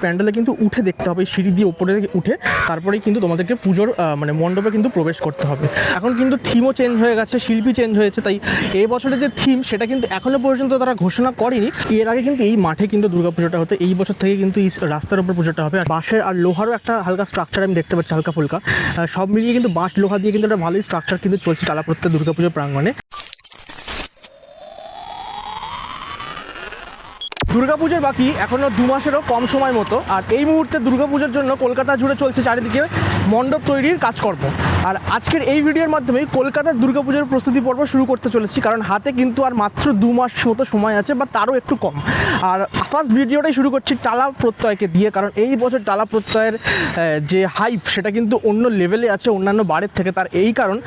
প্যান্ডেলে কিন্তু উঠে দেখতে হবে, সিঁড়ি দিয়ে উপরে উঠে তারপরেই কিন্তু তোমাদেরকে পুজোর মানে মণ্ডপে কিন্তু প্রবেশ করতে হবে। এখন কিন্তু থিমও চেঞ্জ হয়ে গেছে, শিল্পী চেঞ্জ হয়েছে, তাই এই বছরের যে থিম সেটা কিন্তু এখনও পর্যন্ত তারা ঘোষণা করেনি। এর আগে কিন্তু এই মাঠে কিন্তু দুর্গাপুজোটা হতো, এই বছর থেকে কিন্তু এই রাস্তার উপর পুজোটা হবে। আর বাঁশের আর লোহারও একটা হালকা স্ট্রাকচার আমি দেখতে পাচ্ছি, হালকা ফুলকা সব মিলিয়ে কিন্তু বাঁশ লোহা দিয়ে কিন্তু একটা ভালোই স্ট্রাকচার কিন্তু চলছে টালাপ্রত্যয় দুর্গাপুজোর প্রাঙ্গণে। দুর্গাপুজোর বাকি এখনও 2 মাসেরও কম সময় মতো। আর এই মুহূর্তে দুর্গাপুজোর জন্য কলকাতা জুড়ে চলছে চারিদিকে মণ্ডপ তৈরির কাজকর্ম। আর আজকের এই ভিডিওর মাধ্যমেই কলকাতার দুর্গাপুজোর প্রস্তুতি পর্ব শুরু করতে চলেছি, কারণ হাতে কিন্তু আর মাত্র 2 মাস মতো সময় আছে, বা তারও একটু কম। আর ফার্স্ট ভিডিওটাই শুরু করছি টালা প্রত্যয়কে দিয়ে, কারণ এই বছর টালা প্রত্যয়ের যে হাইপ সেটা কিন্তু অন্য লেভেলে আছে অন্যান্য বারের থেকে। তার এই কারণ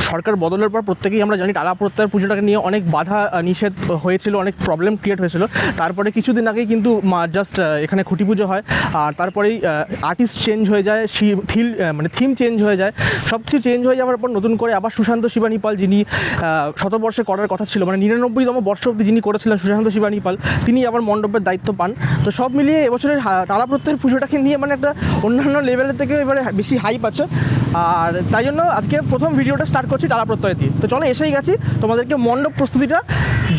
সরকার বদলের পর প্রত্যেকেই আমরা জানি টালা প্রত্যয়ের পুজোটাকে নিয়ে অনেক বাধা নিষেধ হয়েছিল, অনেক প্রবলেম ক্রিয়েট হয়েছিল। তারপরে কিছুদিন আগেই কিন্তু জাস্ট এখানে খুঁটি পুজো হয়, আর তারপরেই আর্টিস্ট চেঞ্জ হয়ে যায়, থিম চেঞ্জ হয়ে যায়, সব কিছু চেঞ্জ হয়ে যাওয়ার পর নতুন করে আবার সুশান্ত শিবানী পাল, যিনি শতবর্ষে করার কথা ছিল, মানে 99তম বর্ষ অবধি যিনি করেছিলেন সুশান্ত শিবানী পাল, তিনি আবার মণ্ডপের দায়িত্ব পান। তো সব মিলিয়ে এবছরের টালা প্রত্যয়ের পুজোটাকে নিয়ে মানে একটা অন্যান্য লেভেলের থেকে এবারে বেশি হাইপ আছে। আর তাই জন্য আজকে প্রথম ভিডিওটা স্টার্ট করছি টালা প্রত্যয় দিয়ে। তো চলো এসেই গেছি, তোমাদেরকে মণ্ডপ প্রস্তুতিটা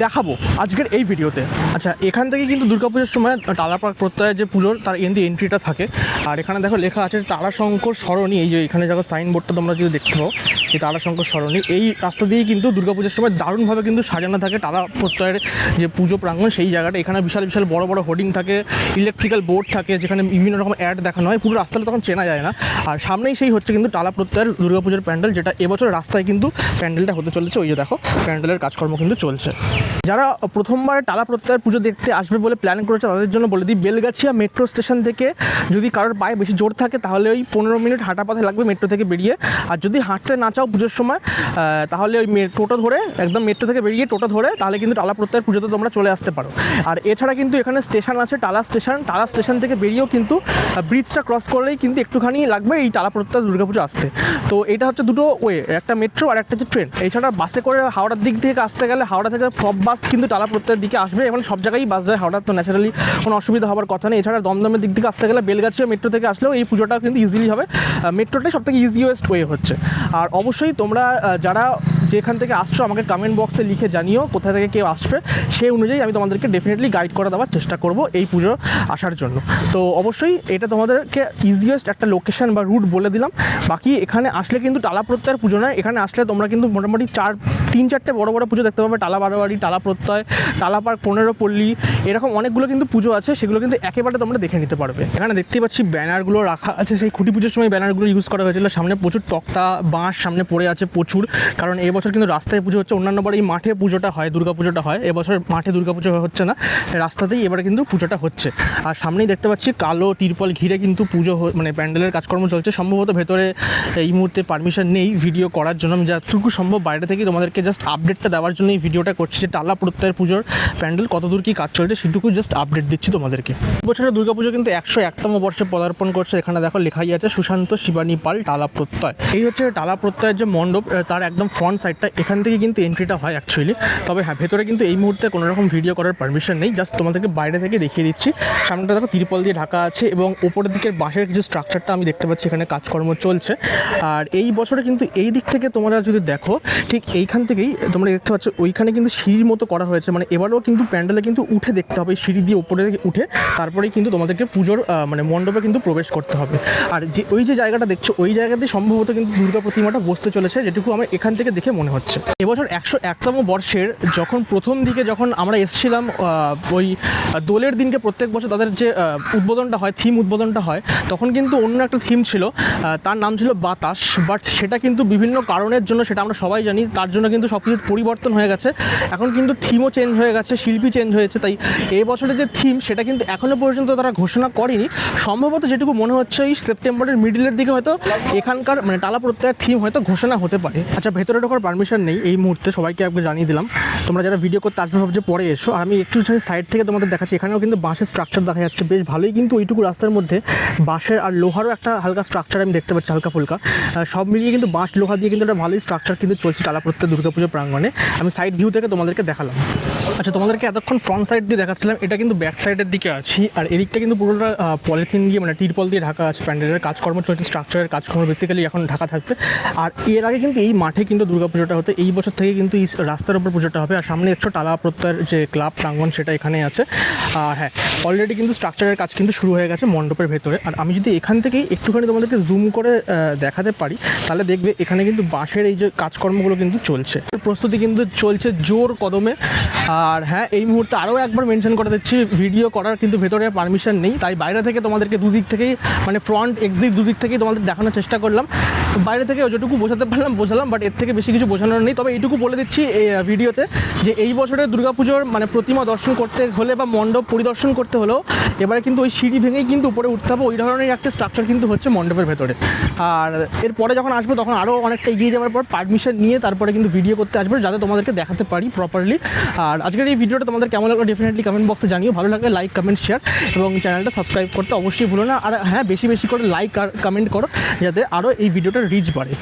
দেখাবো আজকের এই ভিডিওতে। আচ্ছা, এখান থেকে কিন্তু দুর্গাপুজোর সময় টালা প্রত্যয়ের যে পুজোর তার এন্ট্রিটা থাকে। আর এখানে দেখো লেখা আছে তারাশঙ্কর সরণি, এই যে এখানে যখন সাইনবোর্ডটা তোমরা যদি দেখতে পাও, এই তারাশঙ্কর সরণি, এই রাস্তা দিয়েই কিন্তু দুর্গাপুজোর সময় দারুণভাবে কিন্তু সাজানো থাকে টালা প্রত্যয়ের যে পুজো প্রাঙ্গণ সেই জায়গাটা। এখানে বিশাল বিশাল বড় বড় হোর্ডিং থাকে, ইলেকট্রিক্যাল বোর্ড থাকে, যেখানে বিভিন্ন রকম অ্যাড দেখানো হয়, পুরো রাস্তাটা তখন চেনা যায় না। আর সামনেই সেই হচ্ছে কিন্তু টালা প্রত্যয়ের দুর্গাপুজোর প্যান্ডেল, যেটা এবছর রাস্তায় কিন্তু প্যান্ডেলটা হতে চলেছে। ওই যে দেখো প্যান্ডেলের কাজকর্ম কিন্তু চলছে। যারা প্রথমবার টালা প্রত্যয়ের পুজো দেখতে আসবে বলে প্ল্যান করেছে তাদের জন্য বলে দিই, বেলগাছিয়া মেট্রো স্টেশন থেকে যদি কারোর পায়ে বেশি জোর থাকে তাহলে ওই 15 মিনিট হাঁটা পথে লাগবে মেট্রো থেকে বেরিয়ে। আর যদি হাঁটতে না চাও পুজোর সময় তাহলে ওই টোটো ধরে, একদম মেট্রো থেকে বেরিয়ে টোটো ধরে তাহলে কিন্তু টালা প্রত্যয়ের পুজোতে তোমরা চলে আসতে পারো। আর এছাড়া কিন্তু এখানে স্টেশন আছে টালা স্টেশন থেকে বেরিয়েও কিন্তু ব্রিজটা ক্রস করলেই কিন্তু একটুখানি লাগবে এই টালা প্রত্যয় দুর্গাপুজো আসতে। তো এটা হচ্ছে দুটো ওয়ে, একটা মেট্রো আর একটা হচ্ছে ট্রেন। এছাড়া বাসে করে হাওড়ার দিক থেকে আসতে গেলে হাওড়া থেকে সব বাস কিন্তু টালা প্রত্যয়ের দিকে আসবে, এবং সব জায়গায় বাস যায়, হাওড়ার তো ন্যাচারালি কোনো অসুবিধা হওয়ার কথা নেই। এছাড়া দমদমের দিক থেকে আসতে গেলে বেলগাছিয়া মেট্রো থেকে আসলেও এই পুজোটা কিন্তু ইজিলি হবে, মেট্রোটাই সব থেকে ইজিয়েস্ট ওয়ে হচ্ছে। আর অবশ্যই তোমরা যারা যেখান থেকে আসছো আমাকে কমেন্ট বক্সে লিখে জানিও কোথা থেকে কেউ আসবে, সেই অনুযায়ী আমি তোমাদেরকে ডেফিনেটলি গাইড করে দেওয়ার চেষ্টা করব এই পুজো আসার জন্য। তো অবশ্যই এটা তোমাদেরকে ইজিয়েস্ট একটা লোকেশন বা রুট বলে দিলাম। বাকি এখানে আসলে কিন্তু টালা প্রত্যয়ের পুজো নয়, এখানে আসলে তোমরা কিন্তু মোটামুটি 3-4টে বড় বড় পুজো দেখতে পাবে। টালা বারোয়ারি, টালা প্রত্যয়, টালা পার্ক, 15 পল্লী, এরকম অনেকগুলো কিন্তু পুজো আছে, সেগুলো কিন্তু একেবারে তোমরা দেখে নিতে পারবে। এখানে দেখতেই পাচ্ছি ব্যানারগুলো রাখা আছে, সেই খুঁটি পুজোর সময় ব্যানারগুলো ইউজ করা হয়েছিল। সামনে প্রচুর তক্তা বাঁশ সামনে পড়ে আছে প্রচুর, কারণ এবছর কিন্তু রাস্তায় পুজো হচ্ছে। অন্যান্যবার এই মাঠে পুজোটা হয়, দুর্গাপুজোটা হয়, এবছর মাঠে দুর্গাপুজো হচ্ছে না, রাস্তাতেই এবারে কিন্তু পুজোটা হচ্ছে। আর সামনেই দেখতে পাচ্ছি কালো তিরপল ঘিরে কিন্তু পুজো মানে প্যান্ডেলের কাজকর্ম চলছে। সম্ভবত ভেতরে এই মুহূর্তে পারমিশন নেই ভিডিও করার জন্য, আমি যতটুকু সম্ভব বাইরে থেকে তোমাদেরকে জাস্ট আপডেটটা দেওয়ার জন্য এই ভিডিওটা করছি, যে টালা প্রত্যয়ের পুজোর প্যান্ডেল কতদূর কী কাজ চলছে সেটুকু জাস্ট আপডেট দিচ্ছি তোমাদেরকে। বছরের দুর্গাপুজো কিন্তু 101তম বর্ষে পদার্পণ করছে। এখানে দেখো লেখাই আছে সুশান্ত শিবানী পাল টালা প্রত্যয়। এই হচ্ছে টালা প্রত্যয়ের যে মণ্ডপ, তার একদম ফ্রন্ট সাইডটা, এখান থেকে কিন্তু এন্ট্রিটা হয় অ্যাকচুয়ালি। তবে হ্যাঁ, ভেতরে কিন্তু এই মুহূর্তে কোনো রকম ভিডিও করার পারমিশন নেই, জাস্ট তোমাদেরকে বাইরে থেকে দেখিয়ে দিচ্ছি। সামনেটা দেখো তিরপল দিয়ে ঢাকা আছে, এবং ওপরের দিকের বাঁশের কিছু স্ট্রাকচারটা আমি দেখতে পাচ্ছি এখানে কাজকর্ম চলছে। আর এই বছরে কিন্তু এই দিক থেকে তোমরা যদি দেখো, ঠিক এইখান থেকেই তোমরা দেখতে পাচ্ছ ওইখানে কিন্তু সিঁড়ির মতো করা হয়েছে, মানে এবারেও কিন্তু প্যান্ডেলে কিন্তু উঠে দেখতে হবে, সিঁড়ি দিয়ে উপরে উঠে তারপরেই কিন্তু তোমাদেরকে পুজোর মানে মণ্ডপে কিন্তু প্রবেশ করতে হবে। আর যে ওই যে জায়গাটা দেখছো ওই জায়গাতে সম্ভবত কিন্তু দুর্গা প্রতিমাটা বসতে চলেছে, যেটুকু আমার এখান থেকে দেখে মনে হচ্ছে। এবছর 101তম বর্ষের যখন দিকে আমরা এসেছিলাম ওই দোলের দিনকে, প্রত্যেক বছর তাদের যে উদ্বোধনটা হয়, থিম উদ্বোধনটা হয়, তখন কিন্তু অন্য একটা থিম ছিল, তার নাম ছিল বাতাস। বাট সেটা কিন্তু বিভিন্ন কারণের জন্য, সেটা আমরা সবাই জানি, তার জন্য কিন্তু সব কিছু পরিবর্তন হয়ে গেছে। এখন কিন্তু থিমও চেঞ্জ হয়ে গেছে, শিল্পী চেঞ্জ হয়েছে, তাই এই বছরের যে থিম সেটা কিন্তু এখনও পর্যন্ত তারা ঘোষণা করেনি। সম্ভবত যেটুকু মনে হচ্ছে এই সেপ্টেম্বরের মিডিলের দিকে হয়তো এখানকার মানে টালা প্রত্যয়ের থিম হয়তো ঘোষণা হতে পারে। আচ্ছা, ভেতরে ঢোকার পারমিশন নেই এই মুহূর্তে, সবাইকে একবার জানিয়ে দিলাম। তোমরা যারা ভিডিও করতে আসবে ভাবছে পরে এসো, আর আমি একটু সাইড থেকে তোমাদের দেখাচ্ছি। এখানেও কিন্তু বাঁশের স্ট্রাকচার দেখা যাচ্ছে বেশ ভালোই, কিন্তু ওইটুকু রাস্তার মধ্যে বাঁশের আর লোহারও একটা হালকা স্ট্রাকচার আমি দেখতে পাচ্ছি, হালকা ফুলকা সব মিলিয়ে কিন্তু বাঁশ লোহা দিয়ে কিন্তু একটা ভালোই স্ট্রাকচার কিন্তু চলছে টালা প্রত্যয় দুর্গাপুজোর প্রাঙ্গণে। আমি সাইড ভিউ থেকে তোমাদেরকে দেখালাম। আচ্ছা, তোমাদেরকে এতক্ষণ ফ্রন্ট সাইড দিয়ে দেখাচ্ছিলাম, এটা কিন্তু ব্যাক সাইডের দিকে আছি। আর এদিকটা কিন্তু পুরোটা পলিথিন দিয়ে মানে তিরপল দিয়ে ঢাকা আছে। প্যান্ডেলের কাজকর্ম চলছে, স্ট্রাকচারের কাজকর্ম বেসিক্যালি এখন ঢাকা থাকবে। আর এর আগে কিন্তু এই মাঠে কিন্তু দুর্গাপুজোটা হতো, এই বছর থেকে কিন্তু এই রাস্তার উপর পুজোটা হবে। আর সামনে দেখছো টালা প্রত্যয়ের যে ক্লাব প্রাঙ্গণ সেটা এখানে আছে। আর হ্যাঁ, অলরেডি কিন্তু স্ট্রাকচারের কাজ কিন্তু শুরু হয়ে গেছে মণ্ডপের ভেতরে। আর আমি যদি এখান থেকেই একটুখানি তোমাদেরকে জুম করে দেখাতে পারি, তাহলে দেখবে এখানে কিন্তু বাঁশের এই যে কাজকর্মগুলো কিন্তু চলছে, প্রস্তুতি কিন্তু চলছে জোর কদমে। আর হ্যাঁ, এই মুহূর্তে আরও একবার মেনশন করে দিচ্ছি, ভিডিও করার কিন্তু ভেতরে পারমিশন নেই, তাই বাইরে থেকে তোমাদেরকে দুদিক থেকেই মানে ফ্রন্ট এক্সিট দুদিক থেকেই তোমাদের দেখানোর চেষ্টা করলাম। বাইরে থেকে যেটুকু বোঝাতে পারলাম বোঝালাম, বাট এর থেকে বেশি কিছু বোঝানোর নেই। তবে এইটুকু বলে দিচ্ছি এই ভিডিওতে যে এই বছরের দুর্গাপুজোর মানে প্রতিমা দর্শন করতে হলে বা মণ্ডপ পরিদর্শন করতে হলেও এবারে কিন্তু ওই সিঁড়ি ভেঙেই কিন্তু উপরে উঠতে হবে, ওই ধরনের একটা স্ট্রাকচার কিন্তু হচ্ছে মণ্ডপের ভেতরে। আর এরপরে যখন আসবো তখন আরও অনেকটা এগিয়ে যাওয়ার পর পারমিশন নিয়ে তারপরে কিন্তু ভিডিও করতে আসবো, যাতে তোমাদেরকে দেখাতে পারি প্রপারলি। আর আজকের এই ভিডিওটা তোমাদের কেমন লাগলো ডেফিনেটলি কমেন্ট বক্সে জানিও। ভালো লাগলে লাইক কমেন্ট শেয়ার এবং চ্যানেলটা সাবস্ক্রাইব করতে অবশ্যই ভুলো না। আর হ্যাঁ, বেশি বেশি করে লাইক আর কমেন্ট করো, যাতে আরও এই ভিডিওটার রিচ বাড়ে।